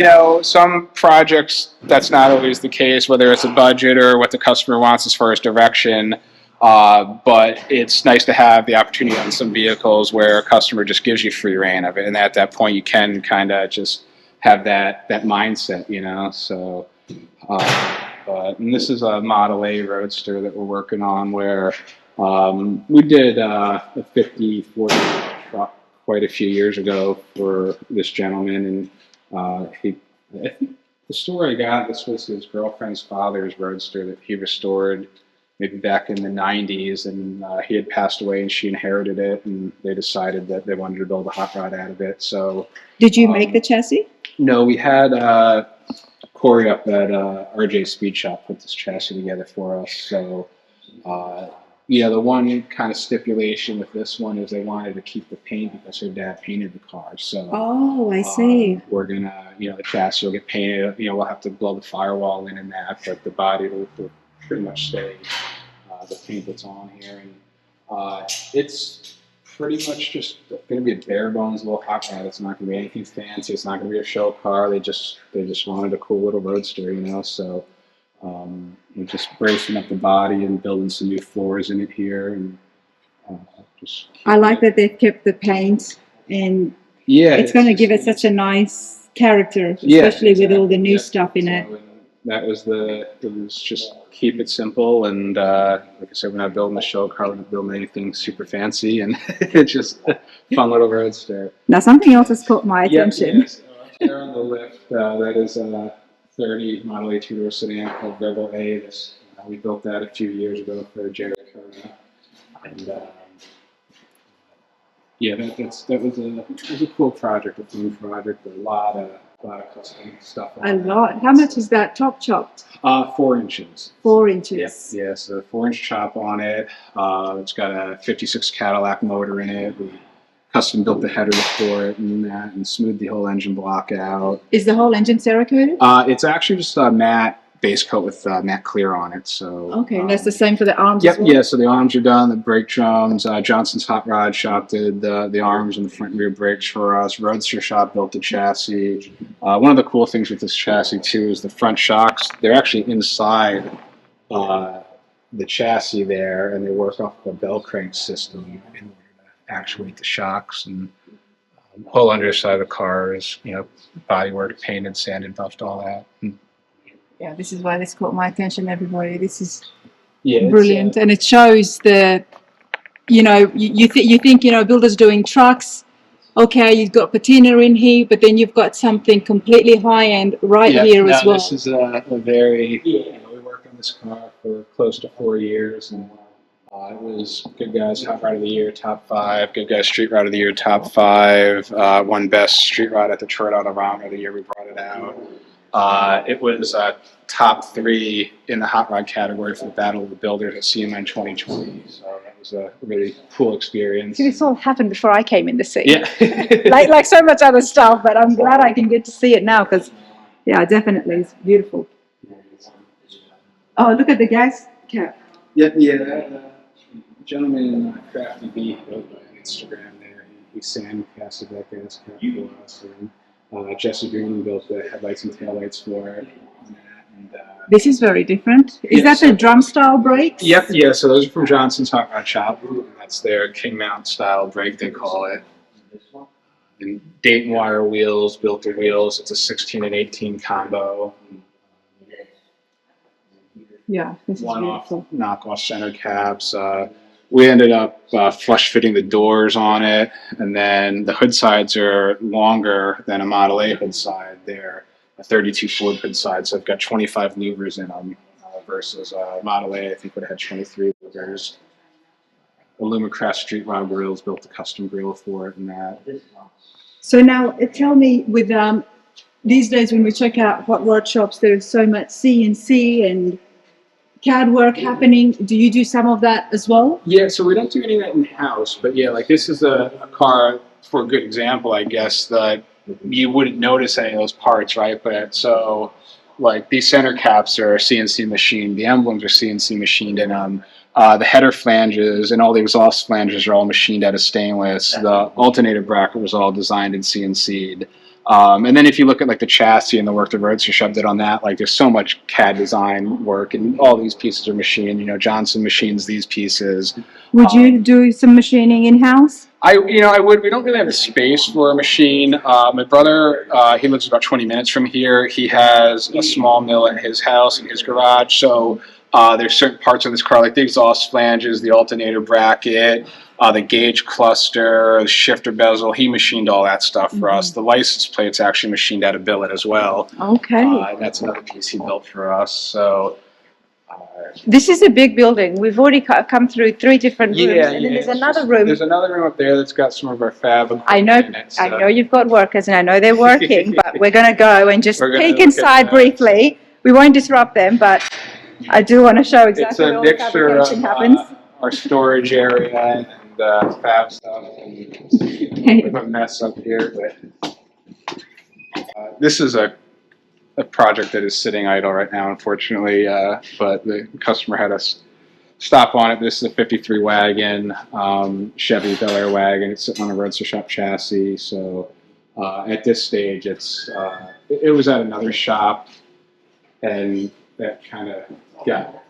Some projects, that's not always the case, whether it's a budget or what the customer wants as far as direction. But it's nice to have the opportunity on some vehicles where a customer just gives you free reign of it. And at that point, you can kind of just have that mindset, So, and this is a Model A Roadster that we're working on where we did a 50/40 truck quite a few years ago for this gentleman, and I think the story I got, this was his girlfriend's father's Roadster that he restored maybe back in the 90s, and he had passed away and she inherited it, and they decided that they wanted to build a hot rod out of it. So did you make the chassis? No, we had Corey up at RJ Speed Shop put this chassis together for us. So the one kind of stipulation with this one is they wanted to keep the paint because her dad painted the car. So I see. We're gonna, the chassis will get painted. We'll have to blow the firewall in and that, but the body will pretty much stay the paint that's on here. It's pretty much just going to be a bare bones little hot rod. It's not going to be anything fancy. It's not going to be a show car. They just wanted a cool little roadster, you know. So we're just bracing up the body and building some new floors in it here, and just. I like that they've kept the paint, and yeah, it's going to give it such a nice character, especially with all the new stuff in it. That was just keep it simple, and like I said, we're not building a show car, we're not building anything super fancy, and it's just a fun little roadster. Now something else has caught my attention. Yes, there on the lift, that is a 30 Model A two-door sedan called Rebel A. We built that a few years ago for Jerry Kerr, and yeah, that was a cool project, a fun project, a lot of custom stuff. A lot. How much is that top chopped? 4 inches. 4 inches. Yeah, so 4-inch chop on it. It's got a 56 Cadillac motor in it. We custom built the header for it and smoothed the whole engine block out. Is the whole engine Cerakoted? It's actually just a matte base coat with matte clear on it. So okay, that's the same for the arms. Yep, as well? yeah. So the arms are done. The brake drums. Johnson's Hot Rod Shop did the arms and the front and rear brakes for us. Roadster Shop built the chassis. One of the cool things with this chassis too is the front shocks. They're actually inside the chassis there, and they work off of a bell crank system in order to actuate the shocks. And the whole underside of the car is, bodywork, painted, sanded, buffed, all that. Yeah, this is why this caught my attention, everybody. This is Yeah, brilliant, and it shows the, you think builders doing trucks. Okay, you've got patina in here, but then you've got something completely high end here as well. This is a very. We worked on this car for close to 4 years, and it was Good Guys Hot Rod of the Year, top 5. Good Guys Street Rod of the Year, top 5. Won Best Street Rod at Detroit Autorama of the year we brought it out. It was top 3 in the hot rod category for the Battle of the Builders at CMN 2020. So that was a really cool experience. See, this all happened before I came in the scene. Yeah. like so much other stuff, but I'm glad I can get to see it now because, yeah, definitely, it's beautiful. Oh, look at the gas cap. Yeah. The gentleman, Crafty B, on Instagram there, he sandcasted that gas cap for us. And Jesse Green built the headlights and taillights for it. And, this is very different. Is that the drum style brakes? Yep, yeah. So those are from Johnson's Hot Rod Shop. That's their King Mount style brake, they call it. And Dayton wire wheels, built the wheels. It's a 16 and 18 combo. Yeah, this is One-off beautiful. knockoff center caps. We ended up flush fitting the doors on it, and then the hood sides are longer than a Model A hood side. They're a 32 Ford hood side, so I've got 25 louvers in them versus Model A, I think would have had 23 louvers. Illumicraft Street Rod Grills built a custom grill for it and that. So now tell me, with these days when we check out hot rod shops, there's so much CNC and CAD work happening. Do you do some of that as well? Yeah, so we don't do any of that in-house, but yeah, like this is a car, for a good example, I guess, that you wouldn't notice any of those parts, right? But so, like, these center caps are CNC machined, the emblems are CNC machined in them. The header flanges and all the exhaust flanges are all machined out of stainless. The alternator bracket was all designed and CNC'd. And then if you look at like the chassis and the work the Roadster Shop did on that, like there's so much CAD design work, and all these pieces are machined. Johnson machines these pieces. Would you do some machining in-house? I would. We don't really have the space for a machine. My brother, he lives about 20 minutes from here. He has a small mill at his house in his garage. So there's certain parts of this car, like the exhaust flanges, the alternator bracket, the gauge cluster, the shifter bezel. He machined all that stuff for us. The license plate's actually machined out of billet as well. Okay. That's another piece he built for us. So. This is a big building. We've already come through 3 different rooms, and then there's another room. There's another room up there that's got some of our fab. I know you've got workers, and I know they're working, but we're going to go and just peek inside briefly. We won't disrupt them, but I do want to show exactly where all the fabrication happens. Our storage area and fab stuff, and we have a mess up here. But this is a project that is sitting idle right now, unfortunately. But the customer had us stop on it. This is a 53 wagon, Chevy Bel Air wagon. It's sitting on a Roadster Shop chassis. So at this stage, it was at another shop, and that kind of got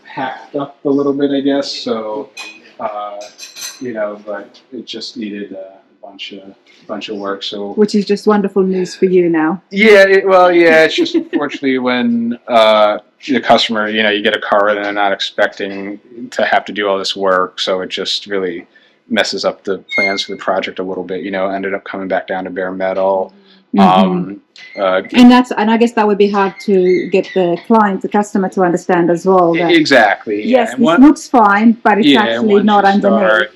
hacked up a little bit, I guess. So but it just needed a bunch of work. So Which is just wonderful news for you now. yeah, it's just unfortunately when the customer, you get a car and they're not expecting to have to do all this work, so it just really messes up the plans for the project a little bit. Ended up coming back down to bare metal. And I guess that would be hard to get the customer to understand as well. That, exactly. Yeah. Yes, this looks fine, but it's actually not underneath.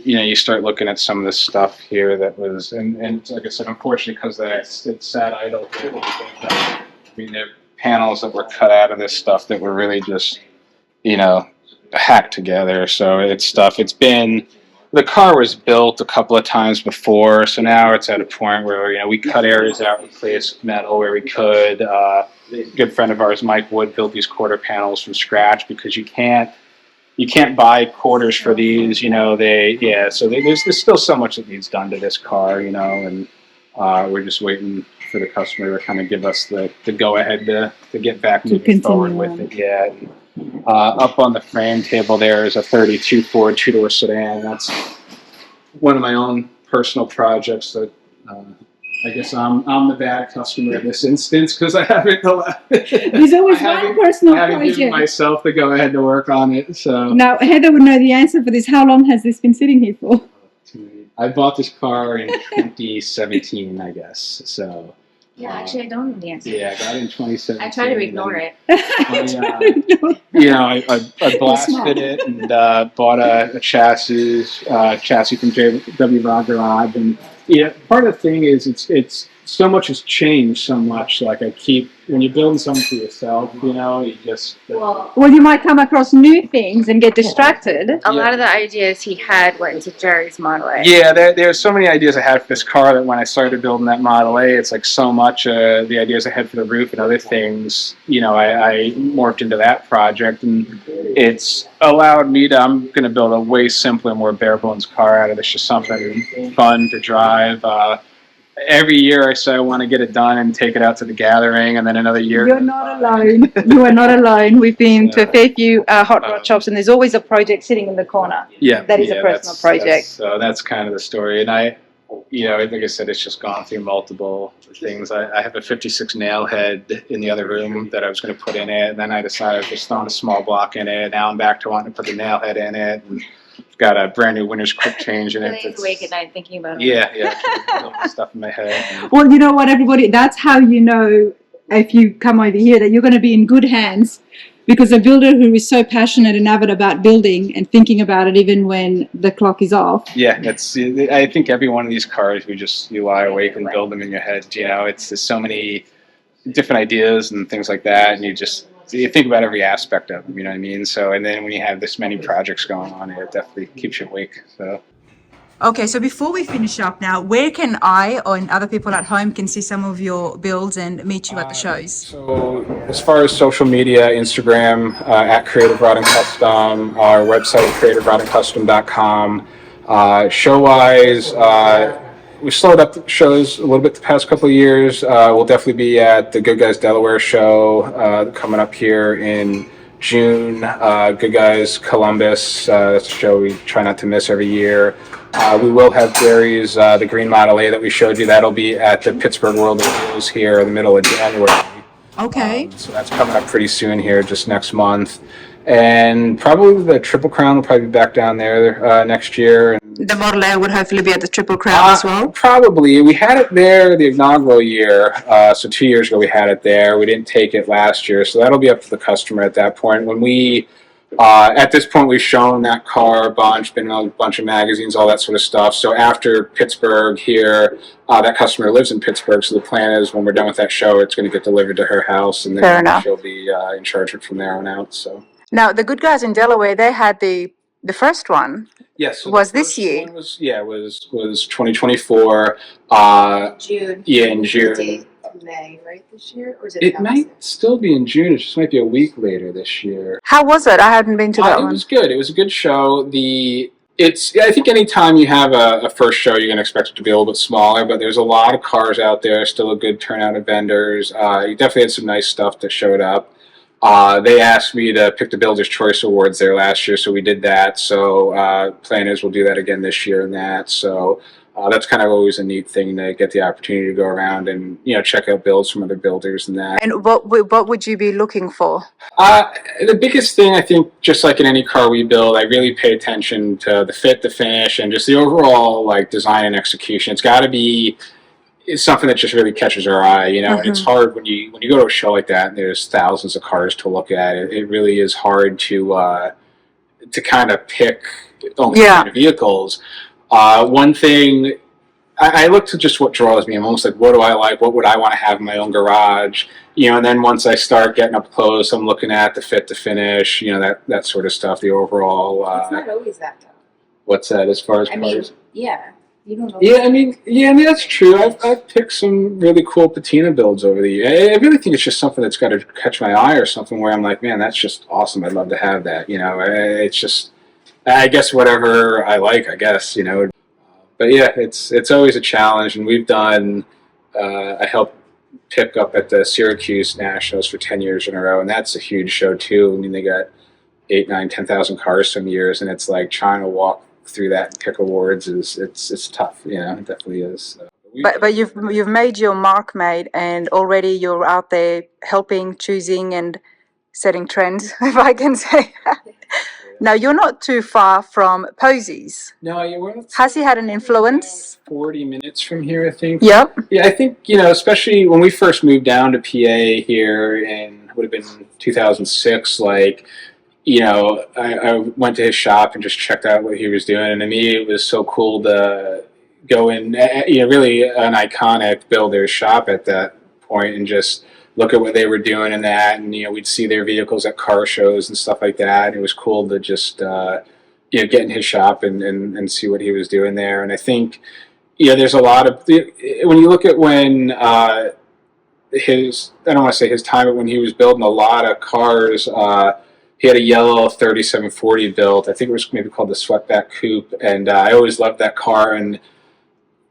You start looking at some of the stuff here that was, and like I said, unfortunately, because it sat idle. I mean, there are panels that were cut out of this stuff that were really just, hacked together. So the car was built a couple of times before, so now it's at a point where, we cut areas out, replaced metal where we could. A good friend of ours, Mike Wood, built these quarter panels from scratch because you can't buy quarters for these, so there's still so much that needs done to this car, and we're just waiting for the customer to kind of give us the go-ahead to get back moving forward with it. Yeah. Up on the frame table there is a 32 Ford two-door sedan. That's one of my own personal projects that I guess I'm the bad customer in this instance because I haven't allowed. There's always one personal I haven't project. given myself the go-ahead to work on it. So Now, Heather would know the answer for this. How long has this been sitting here for? I bought this car in 2017, I guess. So Yeah, actually, I don't know the answer. yeah, I got it in 2017. I try to ignore it. I blasted it and bought a chassis from J.W. Rod and part of the thing is it's so much has changed so much. Like when you're building something for yourself, you just Well, you might come across new things and get distracted. A lot of the ideas he had went into Jerry's Model A. Yeah, there's so many ideas I had for this car that when I started building that Model A, it's like so much the ideas I had for the roof and other things, I morphed into that project, and it's allowed me I'm going to build a way simpler, more bare bones car out of this, just something fun to drive. Every year I say I want to get it done and take it out to the gathering, and then another year. You're not alone. You are not alone. We've been to a fair few hot rod shops, and there's always a project sitting in the corner. Yeah, that is a personal project. So that's kind of the story, and like I said, it's just gone through multiple things. I have a 56 nail head in the other room that I was going to put in it, and then I decided just throwing a small block in it. Now I'm back to wanting to put the nail head in it. And got a brand new winner's quick change in it. Really awake at night thinking about it. Yeah, stuff in my head. Well, you know what, everybody? That's how you know if you come over here that you're going to be in good hands, because a builder who is so passionate and avid about building and thinking about it even when the clock is off. Yeah, I think every one of these cars, you lie awake and build them in your head. There's so many different ideas and things like that, and you think about every aspect of them, you know what I mean? So, and then when you have this many projects going on, it definitely keeps you awake. So. Okay, so before we finish up now, where can I or other people at home can see some of your builds and meet you at the shows? So as far as social media, Instagram at Creative Rod and Kustom, our website creativerodandkustom.com. Show-wise, we slowed up the shows a little bit the past couple of years. We'll definitely be at the Good Guys Delaware show coming up here in June. Good Guys Columbus, that's a show we try not to miss every year. We will have Jerry's the Green Model A that we showed you. That'll be at the Pittsburgh World of Wheels here in the middle of January. Okay. So that's coming up pretty soon here, just next month. And probably the Triple Crown will probably be back down there next year. The Model A would hopefully be at the Triple Crown as well? Probably. We had it there the inaugural year. So 2 years ago we had it there. We didn't take it last year. So that'll be up to the customer at that point. When we, at this point, we've shown that car a bunch, been in a bunch of magazines, all that sort of stuff. So after Pittsburgh here, that customer lives in Pittsburgh. So the plan is when we're done with that show, it's going to get delivered to her house. And then she'll be in charge of it from there on out. So. Now, the Good Guys in Delaware, they had the first one. Yes. So was this year? Was 2024. June. Yeah, in June. May, right, this year? Or is It might still be in June. It just might be a week later this year. How was it? I hadn't been to that It one. was good. It was a good show. I think anytime you have a first show, you're going to expect it to be a little bit smaller, but there's a lot of cars out there, still a good turnout of vendors. You definitely had some nice stuff that showed up. They asked me to pick the Builder's Choice Awards there last year, so we did that. So plan is we'll do that again this year and that. So that's kind of always a neat thing to get the opportunity to go around and check out builds from other builders and that. And what would you be looking for? The biggest thing, I think, just like in any car we build, I really pay attention to the fit, the finish, and just the overall design and execution. It's got to be something that just really catches our eye, And it's hard when you go to a show like that and there's thousands of cars to look at. It really is hard to kind of pick only kind of vehicles. One thing, I look to just what draws me. I'm almost like, what do I like? What would I want to have in my own garage? And then once I start getting up close, I'm looking at the fit, the finish, that sort of stuff, the overall. It's not always that tough. What's that as far as cars? You don't know. Yeah, I mean, that's true. I've picked some really cool Patina builds over the years. I really think it's just something that's got to catch my eye or something where I'm like, man, that's just awesome. I'd love to have that. It's just, I guess whatever I like, I guess, But yeah, it's always a challenge, and we've done. I helped pick up at the Syracuse Nationals for 10 years in a row, and that's a huge show too. I mean, they got 8, 9, 10,000 cars some years, and it's like trying to walk through that and pick awards it's tough. It definitely is. But you've made your mark, mate, and already you're out there helping, choosing, and setting trends, if I can say. Now, you're not too far from Posies. No, you weren't. Has he had an influence? 40 minutes from here, I think. Yep. Yeah, I think, especially when we first moved down to PA here in, would have been 2006, I went to his shop and just checked out what he was doing. And to me, it was so cool to go in, really an iconic builder's shop at that point and just look at what they were doing in that, and we'd see their vehicles at car shows and stuff like that. It was cool to just get in his shop and see what he was doing there. And I think there's a lot of when you look at when I don't want to say his time, but when he was building a lot of cars. He had a yellow 3740 built. I think it was maybe called the Sweatback Coupe, and I always loved that car. And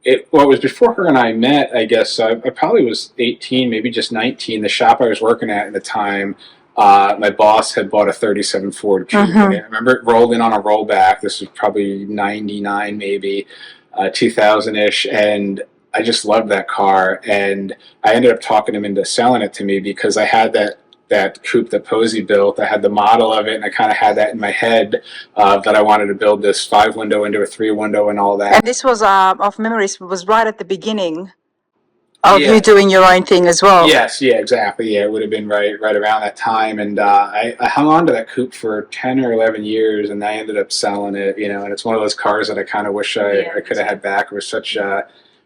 it was before her and I met, I guess. I probably was 18, maybe just 19. The shop I was working at the time, my boss had bought a 37 Ford Coupe. And I remember it rolled in on a rollback. This was probably 99, maybe 2000-ish, and I just loved that car. And I ended up talking him into selling it to me because I had that coupe that Posey built. I had the model of it, and I kind of had that in my head that I wanted to build this 5-window into a 3-window and all that. And this was, off memories, was right at the beginning of you doing your own thing as well. Yes, yeah, exactly. Yeah, it would have been right around that time. And I hung on to that coupe for 10 or 11 years, and I ended up selling it, and it's one of those cars that I kind of wish I could have had back. It was such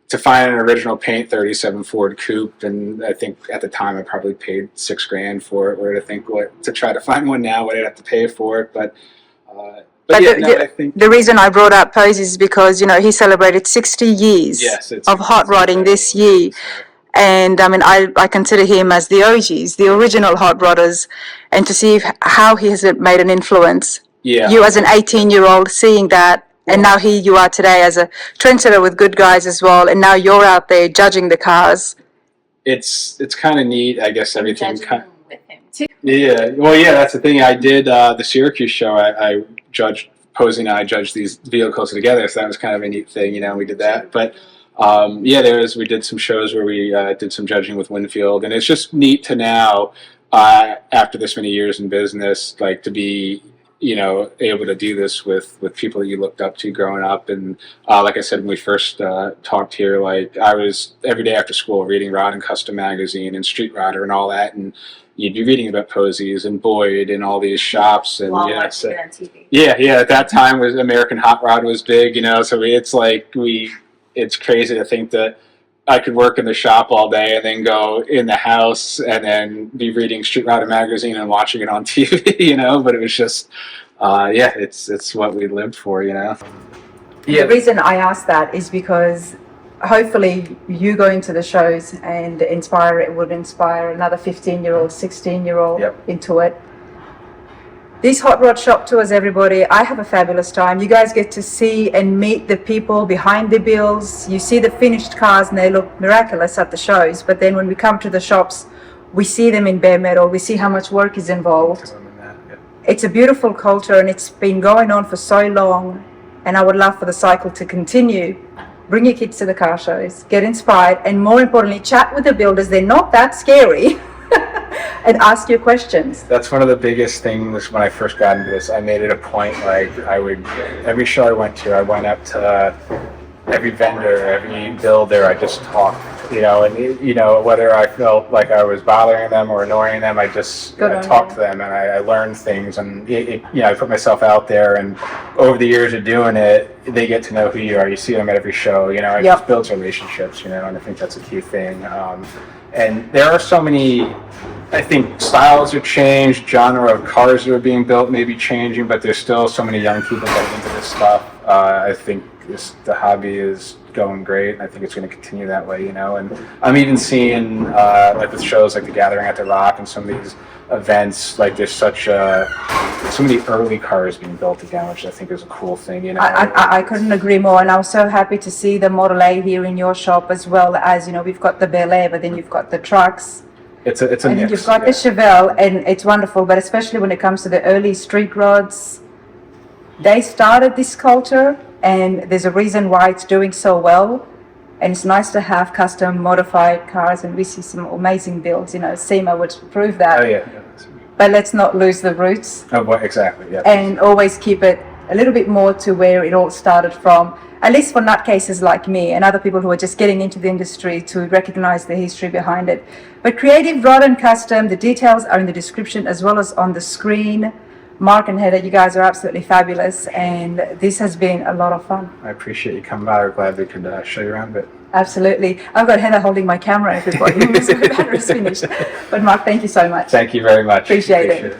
to find an original paint 37 Ford Coupe, and I think at the time I probably paid $6,000 for it. Where to think to try to find one now, what I'd have to pay for it. But I think the reason I brought up Posies is because he celebrated 60 years of hot rodding this year. And I mean, I consider him as the OGs, the original hot rodders, and to see how he has made an influence. Yeah. You as an 18-year-old seeing that. And now here you are today as a trendsetter with good guys as well, and now you're out there judging the cars. It's kind of neat, I guess. Everything kind of with him too. Yeah, well, yeah, that's the thing. I did the Syracuse show. I judged, Posey and I judged these vehicles together, so that was kind of a neat thing. We did that. But we did some shows where we did some judging with Winfield, and it's just neat to now, after this many years in business, to be able to do this with people that you looked up to growing up. And like I said, when we first talked here, I was every day after school reading Rod and Kustom magazine and Street Rodder and all that, and you'd be reading about Posies and Boyd and all these shops. And on TV. Yeah, at that time was American Hot Rod was big, so it's crazy to think that I could work in the shop all day and then go in the house and then be reading Street Rodder magazine and watching it on TV, but it was just, it's what we lived for, The reason I asked that is because hopefully you going to the shows and it would inspire another 15-year-old, 16-year-old into it. These hot rod shop tours, everybody, I have a fabulous time. You guys get to see and meet the people behind the builds. You see the finished cars and they look miraculous at the shows, but then when we come to the shops, we see them in bare metal. We see how much work is involved. It's a beautiful culture and it's been going on for so long, and I would love for the cycle to continue. Bring your kids to the car shows, get inspired, and more importantly, chat with the builders. They're not that scary. And ask your questions. That's one of the biggest things when I first got into this. I made it a point, like I would, every show I went to, I went up to every vendor, every builder, I just talked, and whether I felt like I was bothering them or annoying them, I just talked to them and I learned things, and I put myself out there, and over the years of doing it, they get to know who you are. You see them at every show, it just builds relationships, and I think that's a key thing. And there are so many, I think styles have changed, genre of cars that are being built may be changing, but there's still so many young people getting into this stuff. I think the hobby is going great, and I think it's going to continue that way, and I'm even seeing like with shows like the Gathering at the Rock and some of these events, like there's so many early cars being built again, which I think is a cool thing. I couldn't agree more, and I was so happy to see the Model A here in your shop, as well as we've got the Bel Air, but then you've got the trucks. It's a and mix, you've got the Chevelle, and it's wonderful. But especially when it comes to the early street rods, they started this culture, and there's a reason why it's doing so well. And it's nice to have custom modified cars, and we see some amazing builds. SEMA would prove that. Oh yeah. But let's not lose the roots. Oh, well, exactly. Yeah. And always keep it a little bit more to where it all started from. At least for nutcases like me and other people who are just getting into the industry, to recognize the history behind it. But Creative Rod and Kustom, the details are in the description as well as on the screen. Mark and Heather, you guys are absolutely fabulous, and this has been a lot of fun. I appreciate you coming by. We're glad we could show you around a bit. Absolutely. I've got Heather holding my camera, everybody. The battery's finished. But Mark, thank you so much. Thank you very much. Appreciate it.